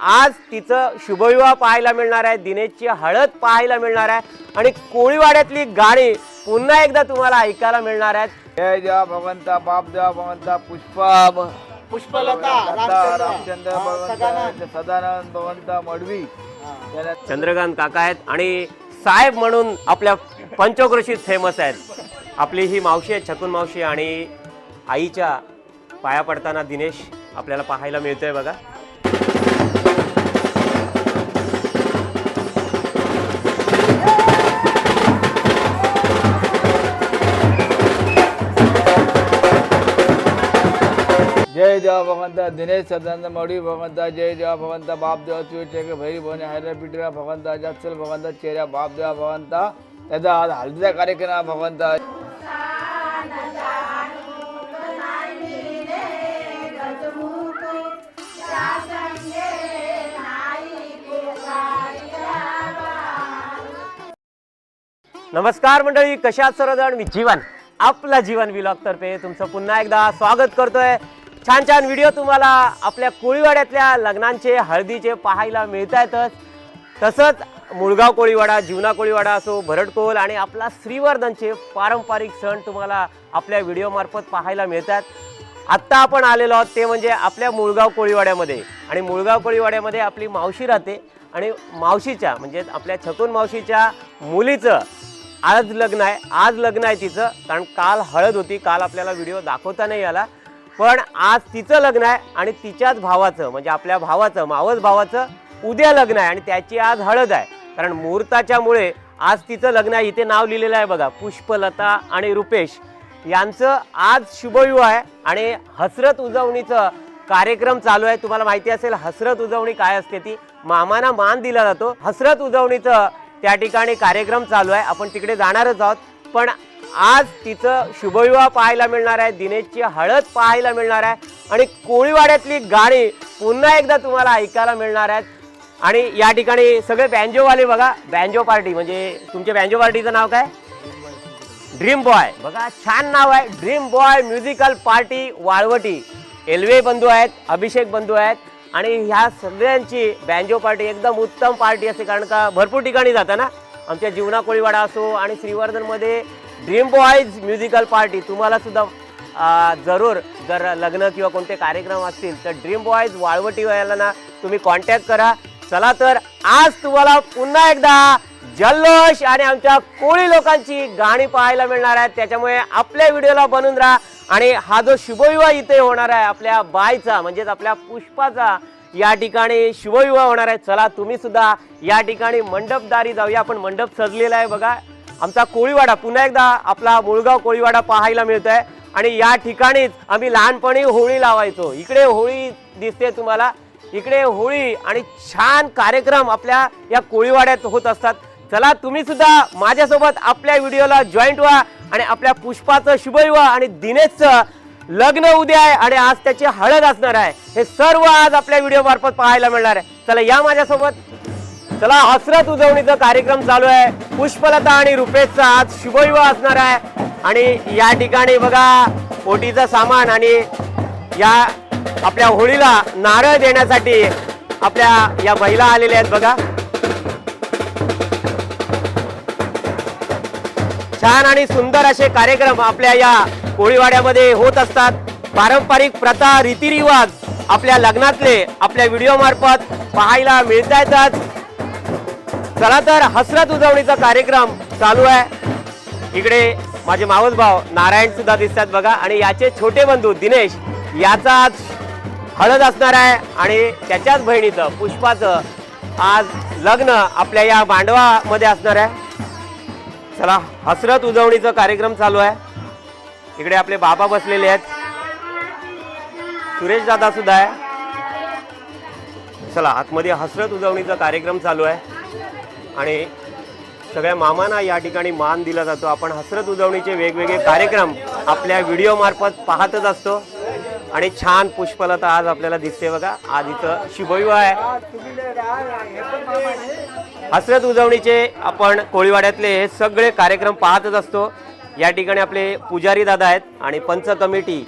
आज तिचं शुभविवाह पाहायला मिळणार आहे, दिनेशची हळद पाहायला मिळणार आहे आणि कोळीवाड्यातली गाणी पुन्हा एकदा तुम्हाला ऐकायला मिळणार आहेत। जय देवा भगवंता, बाप देवा भगवंता, पुष्पा पुष्पलता, रामचंद्र भगवंता, सदानंद भगवंता, मडवी, चंद्रकांत काका आहेत आणि साहेब म्हणून आपल्या पंचक्रोशीत फेमस आहेत। आपली ही मावशी आहे छकुन मावशी आणि आईच्या पाया पडताना दिनेश आपल्याला पाहायला मिळतोय बघा। जय देवा भगवंता, दिनेश सदानंद मडवी भगवंता, जय देवा भगवंता, बाप देवा चेक भैरी भवने हैदरा पिटरा भगवंता, जात्सल भगवंता, चेहरा बाप देवा भगवंता, त्याचा आज हळदीचा कार्यक्रम भगवंता। नमस्कार मंडळी, कशा आहात सर्वजण? मी जीवन, आपला जीवन व्लॉग तर्फे तुमचं पुन्हा एकदा स्वागत करतोय। छान छान व्हिडिओ तुम्हाला आपल्या कोळीवाड्यातल्या लग्नांचे हळदीचे पाहायला मिळतायतच। तसंच मुळगाव कोळीवाडा, जीवना कोळीवाडा असो, भरडकोल आणि आपला श्रीवर्धनचे पारंपरिक सण तुम्हाला आपल्या व्हिडिओ मार्फत पाहायला मिळतात। आत्ता आपण आलेलो आहोत ते म्हणजे आपल्या मुळगाव कोळीवाड्यामध्ये आणि मुळगाव कोळीवाड्यामध्ये आपली मावशी राहते आणि मावशीच्या म्हणजे आपल्या छकुन मावशीच्या मुलीचं आज लग्न आहे। आज लग्न आहे तिचं, कारण काल हळद होती, काल आपल्याला व्हिडिओ दाखवता नाही आला, पण आज तिचं लग्न आहे आणि तिच्याच भावाचं म्हणजे आपल्या भावाचं, मावस भावाचं उद्या लग्न आहे आणि त्याची आज हळद आहे। कारण मुहूर्ताच्यामुळे आज तिचं लग्न आहे। इथे नाव लिहिलेलं आहे बघा, पुष्पलता आणि रुपेश यांचं आज शुभविवाह आहे आणि हसरत उजवणीचं कार्यक्रम चालू आहे। तुम्हाला माहिती असेल हसरत उजवणी काय असते, ती मामांना मान दिला जातो। हसरत उजवणीचं त्या ठिकाणी कार्यक्रम चालू आहे, आपण तिकडे जाणारच आहोत। पण आज तिचं शुभविवाह पाहायला मिळणार आहे, दिनेशची हळद पाहायला मिळणार आहे आणि कोळीवाड्यातली गाणी पुन्हा एकदा तुम्हाला ऐकायला मिळणार आहेत। आणि या ठिकाणी सगळे बँजोवाले बघा, बँजो पार्टी म्हणजे तुमच्या बँजो पार्टीचं नाव काय? ड्रीम बॉय बघा, छान नाव आहे, dream boy musical party Walwati. एल्वे बंधू आहेत, अभिषेक बंधू आहेत आणि ह्या सगळ्यांची बँजो पार्टी एकदम उत्तम पार्टी असते। कारण का भरपूर ठिकाणी जाता ना, आमच्या जीवना कोळीवाडा असो आणि श्रीवर्धनमध्ये ड्रीम बॉयज म्युझिकल पार्टी तुम्हाला सुद्धा जरूर जर लग्न किंवा कोणते कार्यक्रम असतील तर ड्रीम बॉयज वाळवटी याला ना तुम्ही कॉन्टॅक्ट करा। चला तर आज तुम्हाला पुन्हा एकदा जल्लोष आणि आमच्या कोळी लोकांची गाणी पाहायला मिळणार आहेत, त्याच्यामुळे आपल्या व्हिडिओला बनून राहा। आणि हा जो शुभविवाह इथे होणार आहे आपल्या बायचा म्हणजेच आपल्या पुष्पाचा या ठिकाणी शुभविवाह होणार आहे। चला तुम्ही सुद्धा या ठिकाणी मंडपदारी जाऊया, आपण मंडप सजलेला आहे बघा। आमचा कोळीवाडा पुन्हा एकदा आपला मुळगाव कोळीवाडा पाहायला मिळतोय आणि या ठिकाणीच आम्ही लहानपणी होळी लावायचो। इकडे होळी दिसते तुम्हाला, इकडे होळी आणि छान कार्यक्रम आपल्या या कोळीवाड्यात होत असतात। चला तुम्ही सुद्धा माझ्यासोबत आपल्या व्हिडिओला जॉईंट व्हा आणि आपल्या पुष्पाचं शुभविवाह आणि दिनेशचं लग्न उद्या आहे आणि आज त्याची हळद असणार आहे, हे सर्व आज आपल्या व्हिडिओ मार्फत पाहायला मिळणार आहे। चला या माझ्यासोबत, चला हसरत उजवणीचा कार्यक्रम चालू आहे। पुष्पलता आणि रुपेशचा आज शुभविवाह असणार आहे आणि या ठिकाणी बघा ओटीचं सामान आणि या आपल्या होळीला नारळ देण्यासाठी आपल्या या महिला आलेल्या आहेत बघा। छान आणि सुंदर असे कार्यक्रम आपल्या या कोळीवाड्यामध्ये होत असतात। पारंपरिक प्रथा रीतिरिवाज आपल्या लग्नातले आपल्या व्हिडिओ मार्फत पाहायला मिळतायतच। चला तर हसरत उजवणीचा कार्यक्रम चालू आहे। इकडे माझे मावस भाव नारायण सुद्धा दिसतात बघा आणि याचे छोटे बंधू दिनेश याचा आज हळद असणार आहे आणि त्याच्याच बहिणीचं पुष्पाचं आज लग्न आपल्या या मांडवामध्ये असणार आहे। चला हसरत उजवणीचा कार्यक्रम चालू आहे। इकडे आपले बाबा बसलेले आहेत, सुरेश दादा सुद्धा आहे। चला आतमध्ये हसरत उजवणीचा कार्यक्रम चालू आहे आणि सगळ्या मामांना या ठिकाणी मान दिला जातो। आपण हसरत उजवणीचे वेगवेगळे कार्यक्रम आपल्या व्हिडिओ मार्फत पाहतच असतो आणि छान पुष्पलता आज आपल्याला दिसते बघा। आज इथं शुभविवाह आहे। हसरत उजवणीचे आपण कोळीवाड्यातले हे सगळे कार्यक्रम पाहतच असतो। या ठिकाणी आपले पुजारी दादा आहेत आणि पंच कमिटी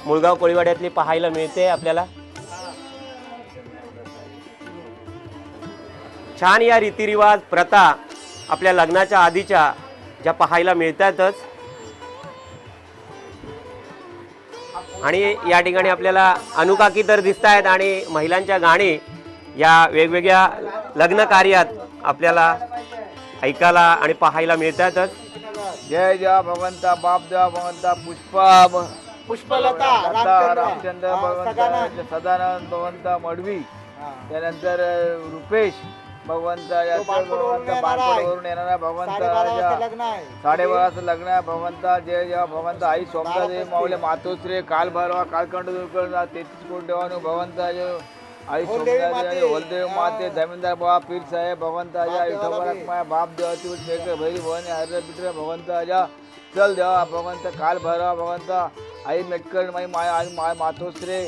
मुळगाव कोळीवाड्यातली पाहायला मिळते आपल्याला। छान या रीतिरिवाज प्रथा आपल्या लग्नाच्या आधीच्या ज्या पाहायला मिळतातच आणि या ठिकाणी आपल्याला अनुकाकी तर दिसत आहेत आणि महिलांच्या गाणी या वेगवेगळ्या लग्न कार्यात आपल्याला ऐकायला आणि पाहायला मिळतातच. जय देवा भगवंता बाप देवा भगवंता पुष्पा पुष्पलता रामचंद्र भगवंता सदानंद भगवंता मडवी त्यानंतर रुपेश भगवंता बारकोडवरून येणारा भगवंता 12:30 लग्न आहे भगवंता. जय देवा भगवंता आई सोमता देवी माऊले मातोश्री काल भरवा कालखंड दूर करणार 33 कोटी देवानु भगवंता आई होलदेव माते जमीनदार बाबा पीर साहेब भगवंताजा विठोबा माया बाप देवाची शेखर भैरी भवानी हरे पित्र भगवंताजा चल देवा भगवंत काल भरवा भगवंता आई मेटकर माई माया आई माय मातोश्री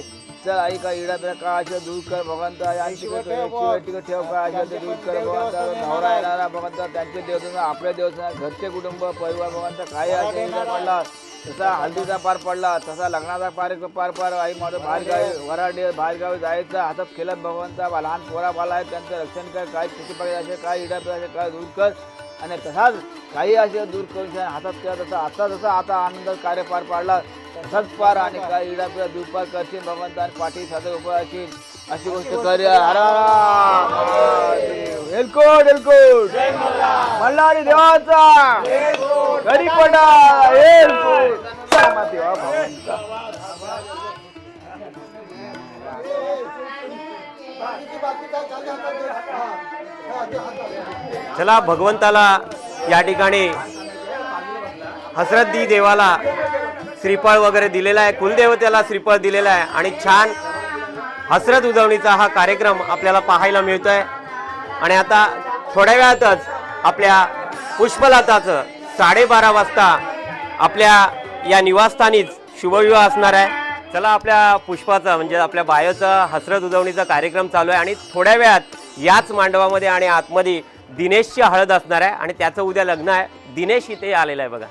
चल आई का इडा बिडा का आशा दूर कर भगवंता आई ठेव का आशा दूर कर भगवंता नवरा येणारा भगवंता त्यांचे देवतांना आपल्या देवतांना घरचे कुटुंब परिवार भगवंता काय आशा पडला तसा हल्दीचा पार पडला तसा लग्नाचा पार आई माझं बाहेरगावी वराडे बाहेरगावी जायचं हातात खेळत भगवंता लहान पोरा बाला आहे त्यांचं रक्षण कर काय किती पाहिजे असे काय इडा पिडाचे काय दूर कर आणि तसाच काही असे दूर करून हातात केला तसा जसा आता आनंद कार्य पार पाडला तसाच पार आणि काय इडा पिडा दूर पार करशील भगवंता आणि पाठी साधे उभं असशील अशी गोष्ट कर. एलकोट एलकोट मल्हारी देवाचा घरी पडा एलकोट देवा भगवंता. चला भगवंताला या ठिकाणी हसरतदी देवाला श्रीफळ वगैरे दिलेला आहे, कुलदेवतेला श्रीफळ दिलेला आहे आणि छान हसरत उजवणीचा हा कार्यक्रम आपल्याला पाहायला मिळतोय. आणि आता थोड्या वेळातच आपल्या पुष्पलताचं 12:30 वाजता आपल्या या निवासस्थानीच शुभविवाह असणार आहे. चला आपल्या पुष्पाचा म्हणजे आपल्या बायोचा हसरत उजवणीचा कार्यक्रम चालू आहे आणि थोड्या वेळात याच मांडवामध्ये आणि आतमध्ये दिनेशची हळद असणार आहे आणि त्याचं उद्या लग्न आहे. दिनेश इथे आलेला आहे बघा,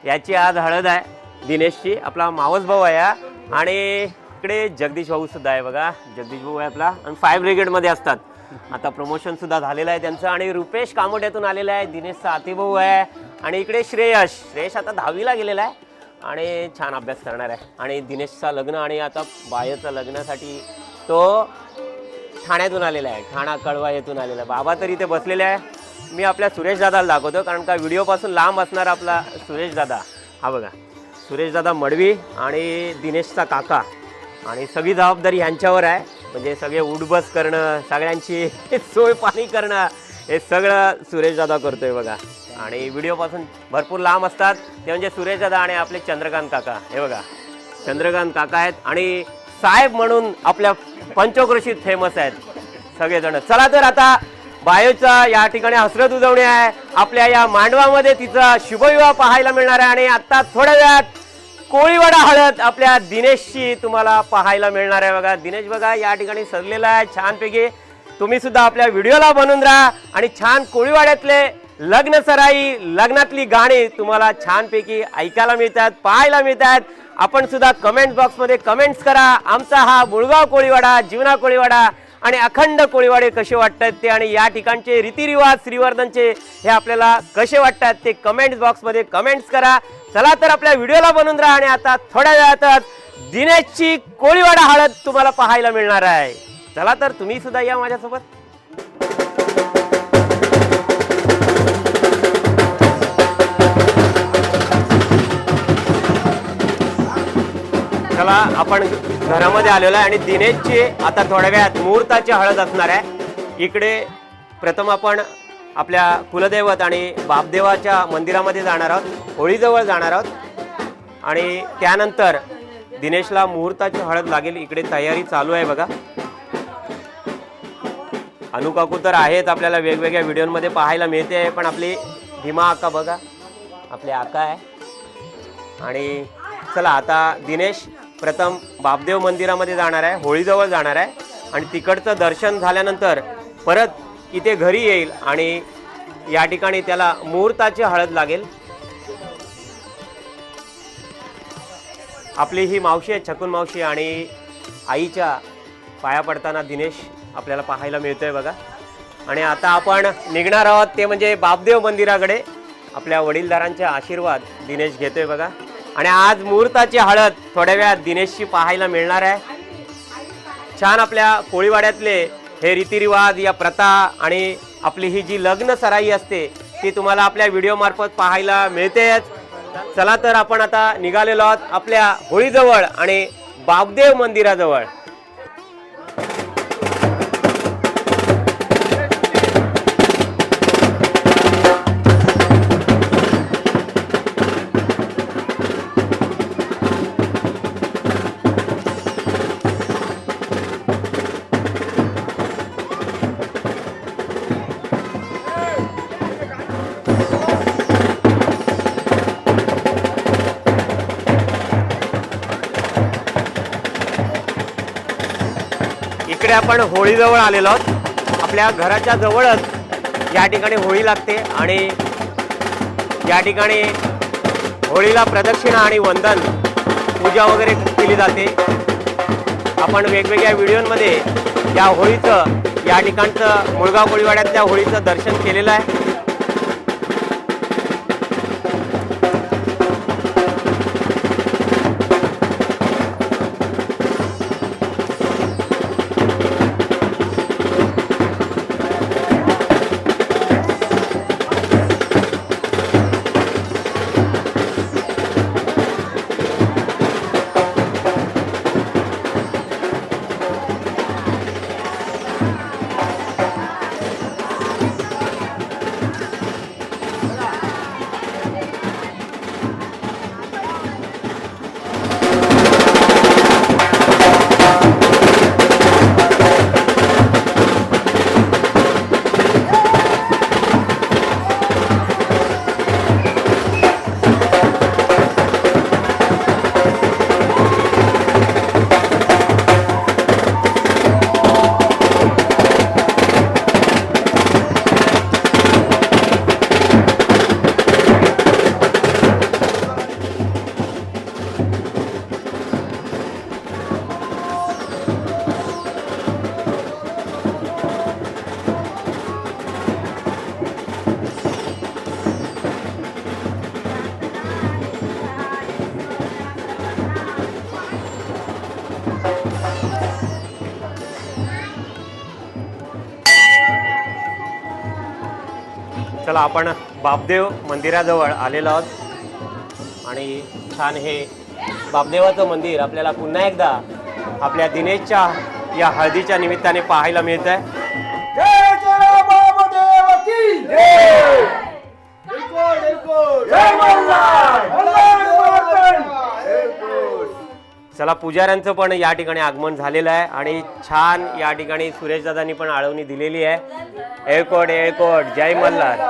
याची आज हळद आहे दिनेशची, आपला मावस भाऊ आहे आणि इकडे जगदीश भाऊ सुद्धा आहे बघा, जगदीश भाऊ आहे आपला आणि फायर ब्रिगेडमध्ये असतात. आता प्रमोशन सुद्धा झालेलं आहे त्यांचं आणि रुपेश कामोट्यातून आलेला आहे, दिनेशचा आतीभाऊ आहे आणि इकडे श्रेयश आता 10वीला गेलेला आहे आणि छान अभ्यास करणार आहे. आणि दिनेशचा लग्न आणि आता बायाचं लग्नासाठी तो ठाण्यातून आलेला आहे, ठाणा कळवा येथून आलेला आहे. बाबा तर इथे बसलेले आहे. मी आपल्या सुरेश दादाला दाखवतो कारण का व्हिडिओपासून लांब असणार आपला सुरेश दादा. हा बघा सुरेश दादा मडवी आणि दिनेशचा काका आणि सगळी जबाबदारी ह्यांच्यावर आहे. म्हणजे सगळे उठबस करणं, सगळ्यांची सोय पाणी करणं हे सगळं सुरेश दादा करतोय बघा. आणि व्हिडिओपासून भरपूर लांब असतात ते म्हणजे सुरेश दादा आणि आपले चंद्रकांत काका. हे बघा चंद्रकांत काका आहेत आणि साहेब म्हणून आपल्या पंचक्रोशीत फेमस आहेत सगळेजण. चला तर आता बायोचा या ठिकाणी हसरत उजवणी आहे, आपल्या या मांडवामध्ये तिचा शुभविवाह पाहायला मिळणार आहे आणि आता थोड्या वेळात कोळीवाडा हळद आपल्या दिनेशची तुम्हाला पाहायला मिळणार आहे बघा. दिनेश बघा या ठिकाणी सजलेला आहे छानपैकी. तुम्ही सुद्धा आपल्या व्हिडिओला बनवून राहा आणि छान कोळीवाड्यातले लग्न सराई लग्नातली गाणी तुम्हाला छानपैकी ऐकायला मिळतात, पाहायला मिळतात. आपण सुद्धा कमेंट बॉक्समध्ये कमेंट्स करा. आमचा हा मुळगाव कोळीवाडा, जीवना कोळीवाडा आणि अखंड कोळीवाडे कसे वाटतात ते आणि या ठिकाणचे रीतिरिवाज श्रीवर्धनचे हे आपल्याला कसे वाटतात ते कमेंट बॉक्समध्ये कमेंट्स करा. चला तर आपल्या व्हिडिओला बनवून राहा आणि आता थोड्या वेळातच दिनेशची कोळीवाडा हळद तुम्हाला पाहायला मिळणार आहे. चला तर तुम्ही सुद्धा या माझ्यासोबत. चला आपण घरामध्ये आलेलो आहे आणि दिनेशची आता थोड्या वेळात मुहूर्ताची हळद असणार आहे. इकडे प्रथम आपण आपल्या कुलदैवत आणि बापदेवाच्या मंदिरामध्ये जाणार आहोत, होळीजवळ जाणार आहोत आणि त्यानंतर दिनेशला मुहूर्ताची हळद लागेल. इकडे तयारी चालू आहे बघा. अनुकाकू तर आहेत आपल्याला वेगवेगळ्या व्हिडिओमध्ये पाहायला मिळते, पण आपली भीमा आका बघा आपले आका आहे. आणि चला आता दिनेश प्रथम बापदेव मंदिरामध्ये जाणार आहे, होळीजवळ जाणार आहे आणि तिकडचं दर्शन झाल्यानंतर परत इथे घरी येईल आणि या ठिकाणी त्याला मुहूर्ताची हळद लागेल. आपली ही मावशी आहे छकुन मावशी आणि आईच्या पाया पडताना दिनेश आपल्याला पाहायला मिळतोय बघा. आणि आता आपण निघणार आहोत ते म्हणजे बापदेव मंदिराकडे. आपल्या वडीलधारांचे आशीर्वाद दिनेश घेतोय बघा. आणि आज मुहूर्ताची हळद थोड्या वेळात दिनेशची पाहायला मिळणार आहे. छान आपल्या कोळीवाड्यातले हे रीतिरिवाज, या प्रथा आणि आपली ही जी लग्न सराई असते ती तुम्हाला आपल्या व्हिडिओ मार्फत पाहायला मिळतेच. चला तर आपण आता निघालेलो आहोत आपल्या होळीजवळ आणि बापदेव मंदिराजवळ. इकडे आपण होळीजवळ आलेलो आहोत. आपल्या घराच्या जवळच या ठिकाणी होळी लागते आणि या ठिकाणी होळीला प्रदक्षिणा आणि वंदन पूजा वगैरे केली जाते. आपण वेगवेगळ्या व्हिडिओमध्ये या होळीचं, या ठिकाणचं मुळगाव कोळीवाड्यातल्या होळीचं दर्शन केलेलं आहे. चला आपण बापदेव मंदिराजवळ आलेलो आहोत आणि छान हे बापदेवाचं मंदिर आपल्याला पुन्हा एकदा आपल्या दिनेशच्या या हळदीच्या निमित्ताने पाहायला मिळत आहे. जय जय बापदेव की जय. जय मल्हार. चला पुजाऱ्यांचं पण या ठिकाणी आगमन झालेलं आहे आणि छान या ठिकाणी सुरेश दादांनी पण आळवणी दिलेली आहे. एळकोट एळकोट जय मल्हार.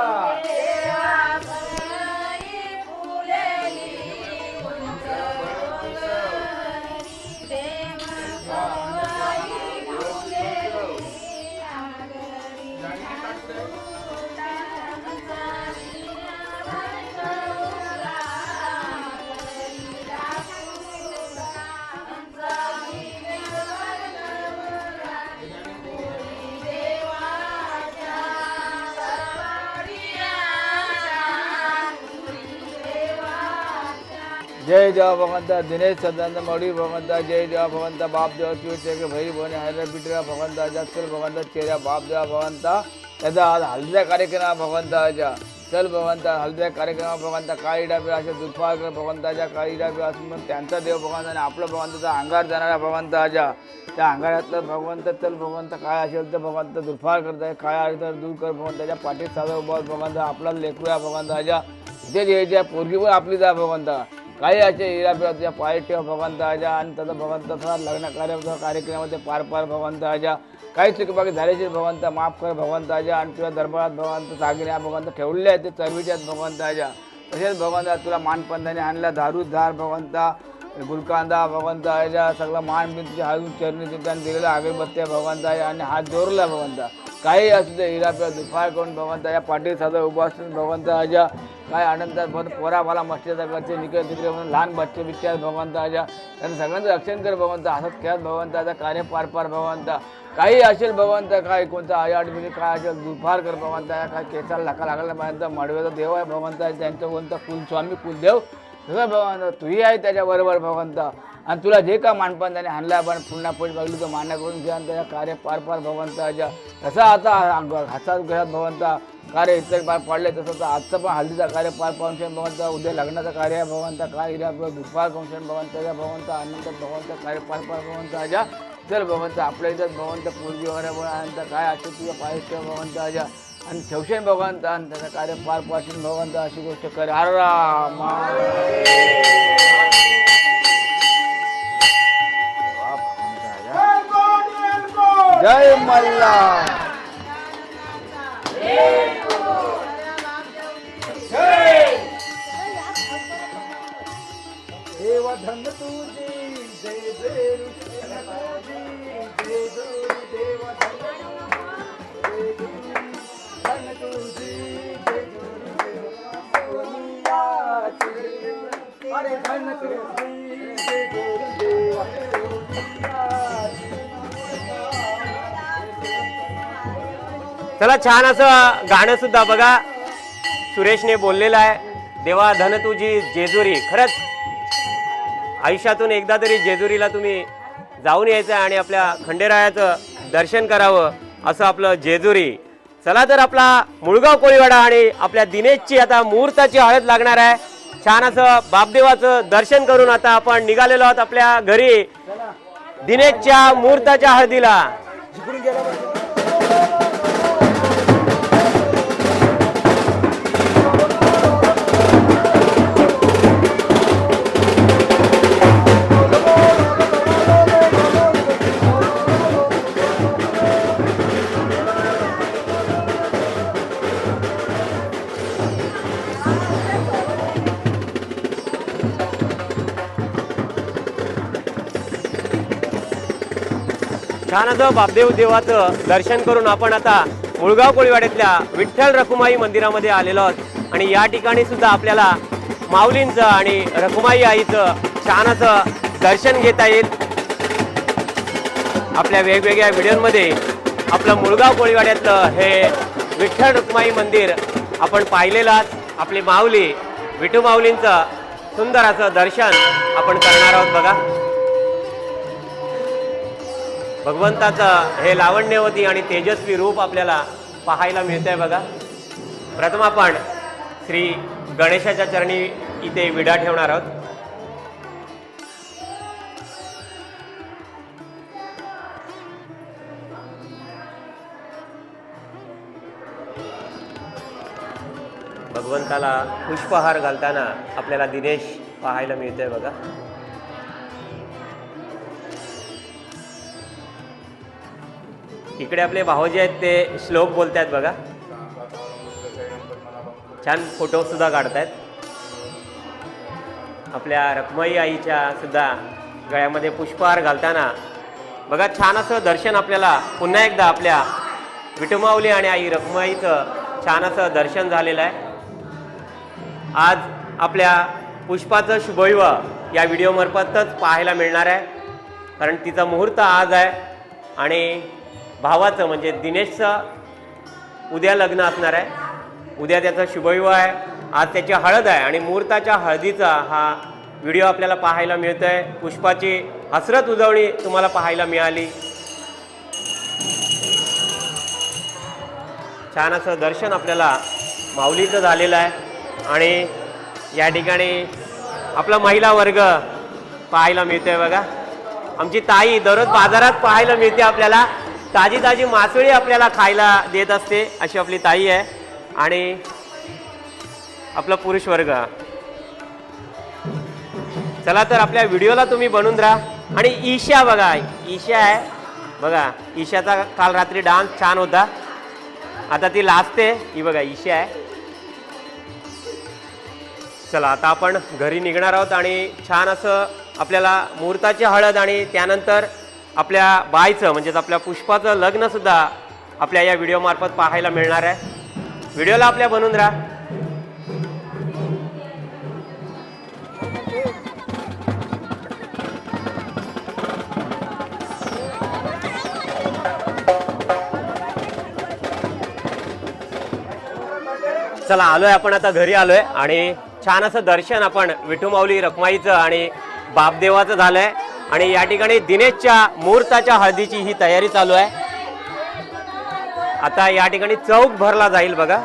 जय जय भगवंता दिनेश सदानंद मौड़ी भगवंता. जय जय भगवंता बापदेव शिवशेख भैरी भवानी हैदर पिटरा भगवंता चल भगवंता चेहरा बापदेव भगवंता. त्याचा आज हळदीचा कार्यक्रम भगवंताच्या. चल भगवंता हळदीचा कार्यक्रम भगवंता. काळी डाबे असे दुर्फाळ भगवंताच्या. काळी डाबे असून पण त्यांचा देव भगवंता आणि आपलं भगवंताचा अंगार जाणारा भगवंताच्या. त्या अंगारातलं भगवंत चल भगवंत काय असेल तर भगवंत दुर्फाळ करताय. काय आले तर दूर कर भगवंताच्या. पाठीत साधा उभा भगवंता. आपला लेकरूया भगवंताच्या. तिथे यायच्या पोरगी पण आपली जा भगवंता. काही असे हिरापिराच्या पाय ठेव भगवंताच्या आणि त्याचा भगवंताचा लग्न कार्यक्रमामध्ये पार पार भगवंताच्या. काही चुकी बाकी झाल्याचे भगवंता माफ कर भगवंताच्या. आणि तुला दरबारात भगवंत दागिन्या भगवंत ठेवले आहेत ते चरबीच्यात भगवंताच्या. तसेच भगवंता तुला मानपंथाने आणला दारू धार भगवंता. गुलकांदा भगवंताच्या सगळं मान बिन तुझ्या हातून चरणी त्यांनी दिलेल्या अगरबत्त्या भगवंताच्या आणि हात जोडला भगवंता काही असू दे हिराप्या दुफार करून भगवंताच्या पाठी साधा उभा असून भगवंताच्या काय आनंदात पोरा मला मस्त्याचा करते निकट तिकडे म्हणून लहान बच्चे बिच्चे भगवंताच्या त्यांनी सगळ्यांचं रक्षण कर भगवंता हसत खेळत भगवंताचा कार्य पार पार भगवंता काही असेल भगवंता काय कोणता आयाडबिनी काय असेल दुफार कर भगवंता काय केसाला लाका लागला भगवंता मडव्याचा देव आहे भगवंता त्यांचं कोणता कुलस्वामी कुलदेव सगळं भगवंता तूही आहे त्याच्याबरोबर भगवंता आणि तुला जे का मानपान त्याने हाणला पण पुन्हा पोट बघली तर मान्य करून घ्या त्याच्या कार्य पार पार भगवंताच्या तसं आता हातात घरात भगवंता कार्य इतर पार पडले तसं तर आजचं पण हल्दीचा कार्य पार पाहून भगवंता उद्या लग्नाचं कार्य आहे भगवंता काय दुपार कंशन भगवंताच्या भगवंता आनंदात भगवंता कार्य पार पार भगवंताच्या चल भगवंता आपल्या इथं भगवंता पूर्वी वगैरे काय असेल तुझ्या पाहिजे भगवंताच्या आणि ठेवशेन भगवंता आणि त्याचं कार्य पार पाडशील भगवंता अशी गोष्ट कर आराम जय मल्हार देवा धन तुझी जय जय देवा धन तुझी अरे धन तुझी देवा चला छान असं गाणं सुद्धा बघा सुरेशने बोललेलं आहे देवा धन तुझी जेजुरी. खरंच आयुष्यातून एकदा तरी जेजुरीला तुम्ही जाऊन यायचं आणि आपल्या खंडेरायाचं दर्शन करावं असं आपलं जेजुरी. चला तर आपला मुळगाव कोळीवाडा आणि आपल्या दिनेशची आता मुहूर्ताची हळद लागणार आहे. छान असं बापदेवाचं दर्शन करून आता आपण निघालेलो आहोत आपल्या घरी दिनेशच्या मुहूर्ताच्या हळदीला. छान असं बापदेव देवाचं दर्शन करून आपण आता मुळगाव कोळीवाड्यातल्या विठ्ठल रखुमाई मंदिरामध्ये आलेलो आहोत आणि या ठिकाणी सुद्धा आपल्याला माऊलींचं आणि रखुमाई आईचं छान असं दर्शन घेता येईल. आपल्या वेगवेगळ्या व्हिडिओमध्ये आपलं मुळगाव कोळीवाड्यातलं हे विठ्ठल रखुमाई मंदिर आपण पाहिलेलं आहात. आपली माऊली विठू माऊलींचं सुंदर असं दर्शन आपण करणार आहोत. बघा भगवंताचं हे लावण्यवती आणि तेजस्वी रूप आपल्याला पाहायला मिळतंय. बघा प्रथम आपण श्री गणेशाच्या चरणी इथे विडा ठेवणार आहोत. भगवंताला पुष्पहार घालताना आपल्याला दिनेश पाहायला मिळतोय. बघा इकडे आपले भाऊजी आहेत ते श्लोक बोलतायत. बघा छान फोटो सुद्धा काढतायत. आपल्या रखुमाई आईच्या सुद्धा गळ्यामध्ये पुष्पहार घालताना बघा छान असं दर्शन आपल्याला पुन्हा एकदा आपल्या विठुमाऊली आणि आई रखुमाईचं छान असं दर्शन झालेलं आहे. आज आपल्या पुष्पाचं शुभविवाह या व्हिडिओमार्फतच पाहायला मिळणार आहे कारण तिचा मुहूर्त आज आहे आणि भावाचं म्हणजे दिनेशचं उद्या लग्न असणार आहे. उद्या त्याचा शुभविवाह आहे. आज त्याची हळद आहे आणि मुहूर्ताच्या हळदीचा हा व्हिडिओ आपल्याला पाहायला मिळतो आहे. पुष्पाची हसरत उजवणी तुम्हाला पाहायला मिळाली. छान असं दर्शन आपल्याला माऊलीचं झालेलं आहे आणि या ठिकाणी आपला महिला वर्ग पाहायला मिळतोय. बघा आमची ताई दररोज बाजारात पाहायला मिळते. आपल्याला ताजी ताजी मासळी आपल्याला खायला देत असते अशी आपली ताई आहे. आणि आपला पुरुष वर्ग. चला तर आपल्या व्हिडिओला तुम्ही बनवून राहा. आणि ईशा बघा ईशा आहे. बघा ईशाचा काल रात्री डान्स छान होता. आता ती लाजते. ही बघा ईशा आहे. चला आता आपण घरी निघणार आहोत आणि छान असं आपल्याला मुहूर्ताची हळद आणि त्यानंतर आपल्या बायचं म्हणजेच आपल्या पुष्पाचं लग्नसुद्धा आपल्या या व्हिडिओमार्फत पाहायला मिळणार आहे. व्हिडिओला आपल्या बनवून राहा. चला आलोय आपण आता घरी आलोय आणि छान असं दर्शन आपण विठू माऊली रखमाईचं आणि बापदेवाचं झालंय आणि या ठिकाणी दिनेशच्या मुहूर्ताच्या हळदीची ही तयारी चालू आहे. आता या ठिकाणी चौक भरला जाईल बघा.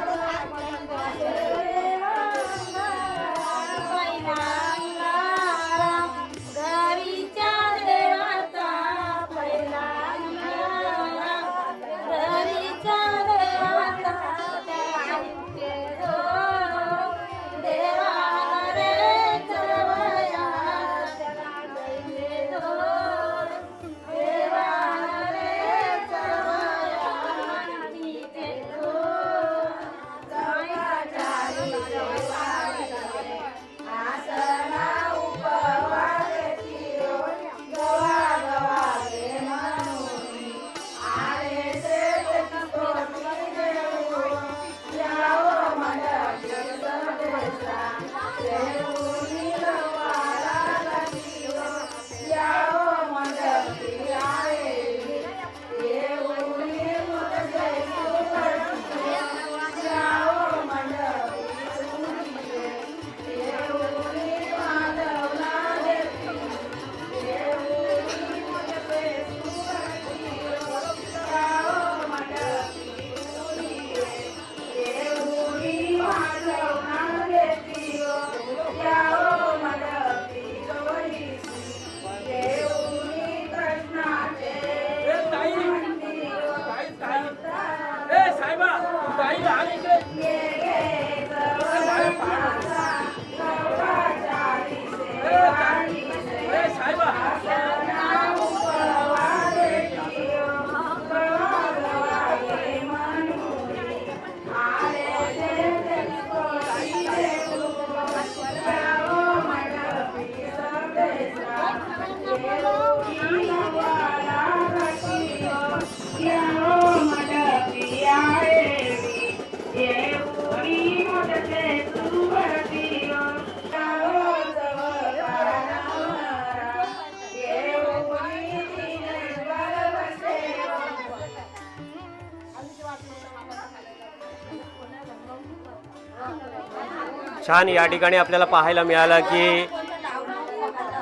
छान या ठिकाणी आपल्याला पाहायला मिळालं की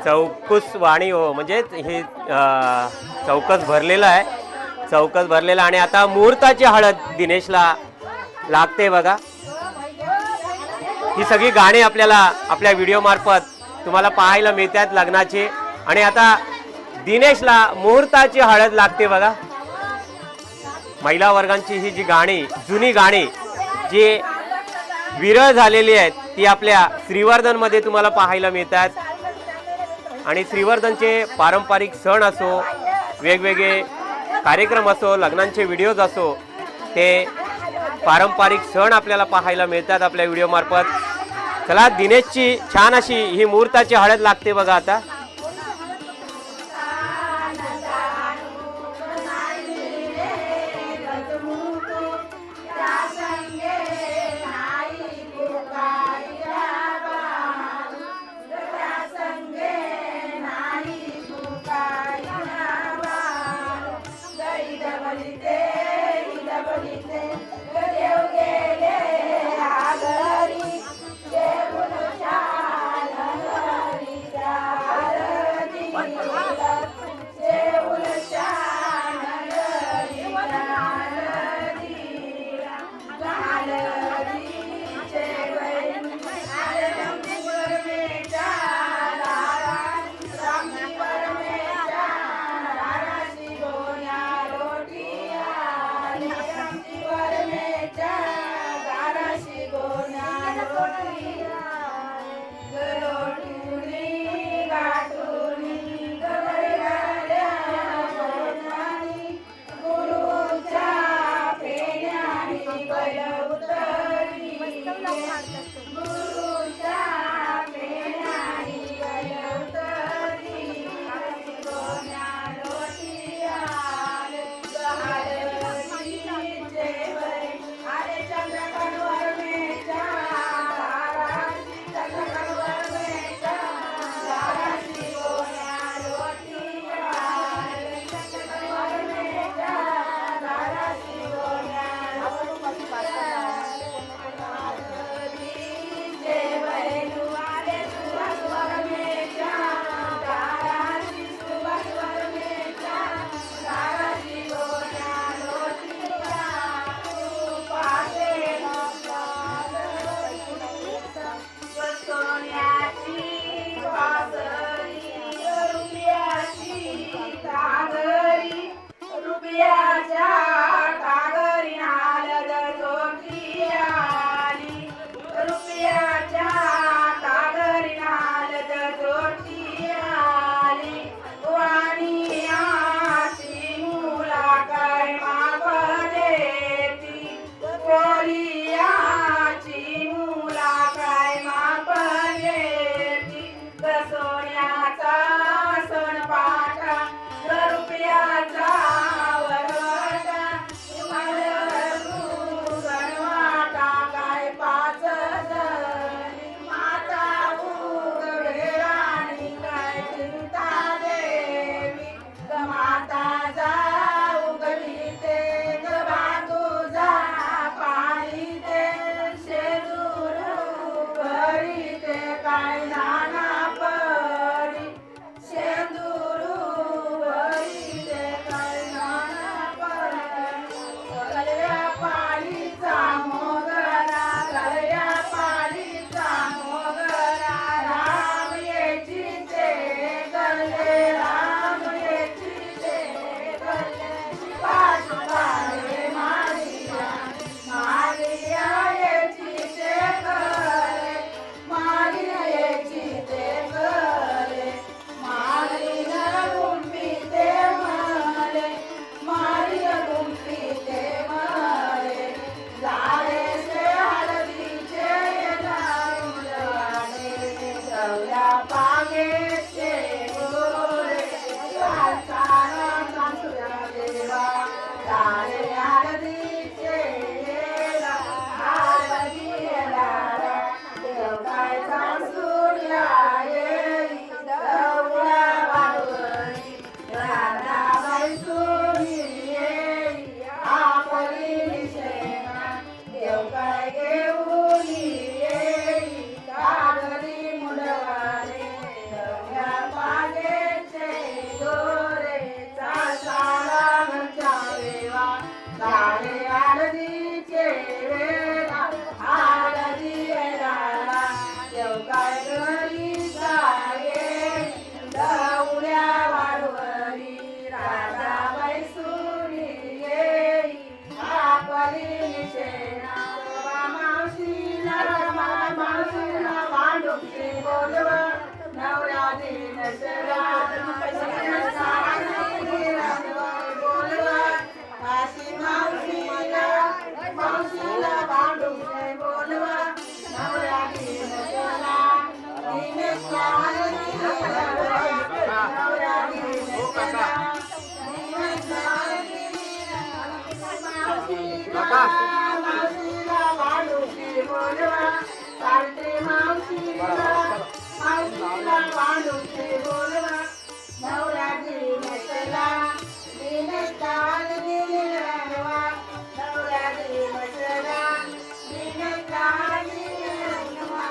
चौकस वाणी हो म्हणजे हे चौकस भरलेला आहे. चौकस भरलेला आणि आता मुहूर्ताची हळद दिनेशला लागते बघा. ही सगळी गाणी आपल्याला आपल्या व्हिडिओ मार्फत तुम्हाला पाहायला मिळतात लग्नाची. आणि आता दिनेशला मुहूर्ताची हळद लागते बघा. महिला वर्गांची ही जी गाणी जुनी गाणी जी विरळ झालेली आहेत ती आपल्या श्रीवर्धनमध्ये तुम्हाला पाहायला मिळतात. आणि श्रीवर्धनचे पारंपरिक सण असो वेगवेगळे कार्यक्रम असो लग्नांचे व्हिडिओज असो ते पारंपरिक सण आपल्याला पाहायला मिळतात आपल्या व्हिडिओ मार्फत. चला दिनेशची छान अशी ही मुहूर्ताची हळद लागते बघा. आता हळदीचे वेळा हळदी वेळाला देवकाळ घरी जाये दौऱ्या वाढवली राजाबाई सुरी येई आपली निशेना मावशीला भांडुपशी बोलव नवऱ्या दिन काशी मावशीला भांडुपशी बोलव नवऱ्या दिन मावशीला भांडुपशी बोलव चालते मावशीला भांडुपशी बोलव नवऱ्या दिवसला दिनकाल दिन रंगवा नवऱ्या दिवसला दिनकाल दिन रंगवा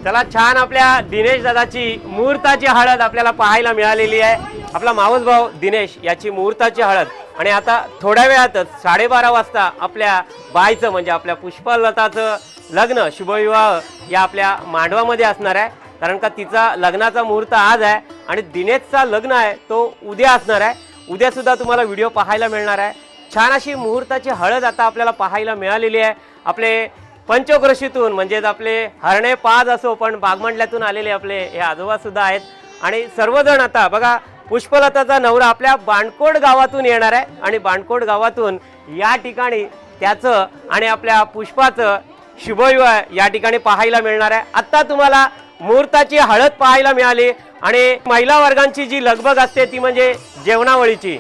चला, छान आपल्या दिनेश दादाची मुहूर्ताची हळद आपल्याला पाहायला मिळालेली आहे. आपला मावस भाऊ दिनेश याची मुहूर्ताची हळद. आणि आता थोड्या वेळातच 12:30 वाजता आपल्या बाईचं म्हणजे आपल्या पुष्पलताचं लग्न शुभविवाह या आपल्या मांडवामध्ये असणार आहे. कारण का तिचा लग्नाचा मुहूर्त आज आहे आणि दिनेशचा लग्न आहे तो उद्या असणार आहे. उद्या सुद्धा तुम्हाला व्हिडिओ पाहायला मिळणार आहे. छान अशी मुहूर्ताची हळद आता आपल्याला पाहायला मिळालेली आहे. आपले पंचक्रोशीतून म्हणजेच आपले हरणे पाज असो पण बागमंडल्यातून आलेले आपले हे आजोबा सुद्धा आहेत. आणि सर्वजण आता बघा पुष्पलताचा नवरा आपल्या बाणकोट गावातून येणार आहे आणि बाणकोट गावातून या ठिकाणी त्याचं आणि आपल्या पुष्पाचं शुभविवाह या ठिकाणी पाहायला मिळणार आहे. आता तुम्हाला मुहूर्ताची हळद पाहायला मिळाली आणि महिला वर्गांची जी लगबग असते ती म्हणजे जेवणावळीची.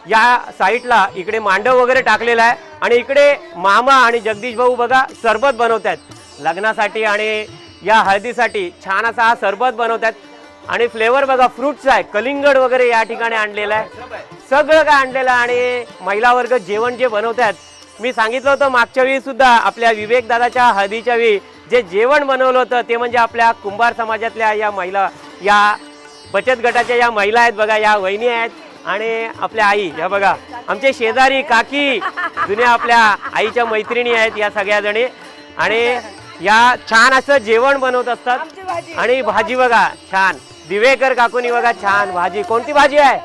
या साईडला इकडे मांडव वगैरे टाकलेला आहे आणि इकडे मामा आणि जगदीश भाऊ बघा सरबत बनवतात लग्नासाठी आणि या हळदीसाठी. छान असा हा सरबत बनवतात आणि फ्लेवर बघा फ्रूट्स आहे, कलिंगड वगैरे या ठिकाणी आणलेलं आहे. सगळं काय आणलेलं आहे आणि महिला वर्ग जेवण जे बनवतात. मी सांगितलं होतं मागच्या वेळी सुद्धा आपल्या विवेक दादाच्या हळदीच्या वेळी जे जेवण बनवलं होतं ते म्हणजे आपल्या कुंभार समाजातल्या या महिला, या बचत गटाच्या या महिला आहेत बघा, या वहिनी आहेत आणि आपल्या आई ह्या बघा आमचे शेजारी काकी जुन्या आपल्या आईच्या मैत्रिणी आहेत या सगळ्या जणी. आणि या छान असं जेवण बनवत असतात आणि भाजी बघा छान दिवेकर काकूनी बघा छान भाजी. कोणती भाजी आहे?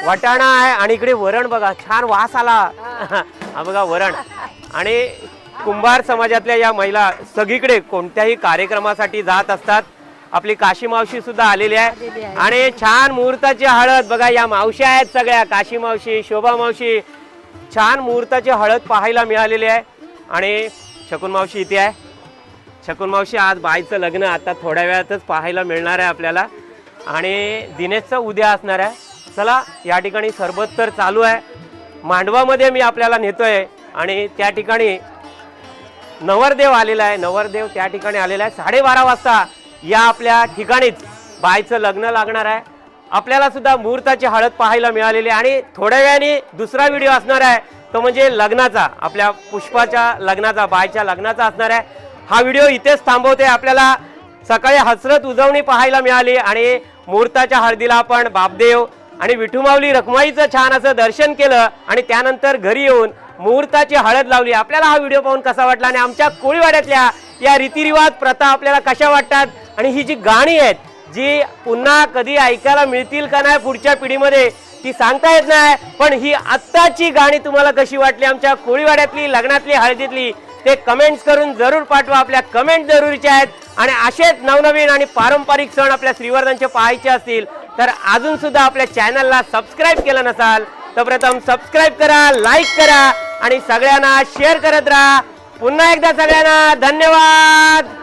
वटाणा आहे आणि इकडे वरण बघा छान वास आला हा बघा वरण. आणि कुंभार समाजातल्या या महिला सगळीकडे कोणत्याही कार्यक्रमासाठी जात असतात. आपली काशी मावशी सुद्धा आलेली आहे आणि छान मुहूर्ताची हळद बघा या मावशी आहेत सगळ्या, काशी मावशी, शोभा मावशी. छान मुहूर्ताची हळद पाहायला मिळालेली आहे. आणि शकुन मावशी इथे आहे. शकुन मावशी आज बाईचं लग्न आता थोड्या वेळातच पाहायला मिळणार आहे आपल्याला आणि दिनेशचं उद्या असणार आहे. चला, या ठिकाणी सरबत तर चालू आहे. मांडवामध्ये मी आपल्याला नेतोय आणि त्या ठिकाणी नवरदेव आलेला आहे. नवरदेव त्या ठिकाणी आलेला आहे. 12:30 वाजता या आपल्या ठिकाणीच बाईचं लग्न लागणार आहे. आपल्याला सुद्धा मुहूर्ताची हळद पाहायला मिळालेली आहे आणि थोड्या वेळाने दुसरा व्हिडिओ असणार आहे तो म्हणजे लग्नाचा, आपल्या पुष्पाच्या लग्नाचा, बाईच्या लग्नाचा असणार आहे. हा व्हिडिओ इथेच थांबवते. आपल्याला सकाळी हसरत उजवणी पाहायला मिळाली आणि मुहूर्ताच्या हळदीला आपण बापदेव आणि विठुमाऊली रखमाईचं छान असं दर्शन केलं आणि त्यानंतर घरी येऊन मुहूर्ताची हळद लावली. आपल्याला हा व्हिडिओ पाहून कसा वाटला आणि आमच्या कोळीवाड्यातल्या या रीतिरिवाज प्रथा आपल्याला कशा वाटतात आणि ही जी गाणी आहेत जी पुन्हा कधी ऐकायला मिळतील का नाही पुढच्या पिढीमध्ये ती सांगता येत नाही. पण ही आत्ताची गाणी तुम्हाला कशी वाटली आमच्या कोळीवाड्यातली लग्नातली हळदीतली ते कमेंट्स करून जरूर पाठवा. आपल्या कमेंट जरुरीच्या आहेत आणि असेच नवनवीन आणि पारंपरिक सण आपल्या श्रीवर्धनचे पाहायचे असतील तर अजून सुद्धा आपल्या चॅनलला सबस्क्राईब केलं नसाल तर प्रथम सबस्क्राईब करा, लाईक करा आणि सगळ्यांना शेअर करत राहा. पुन्हा एकदा सगळ्यांना धन्यवाद.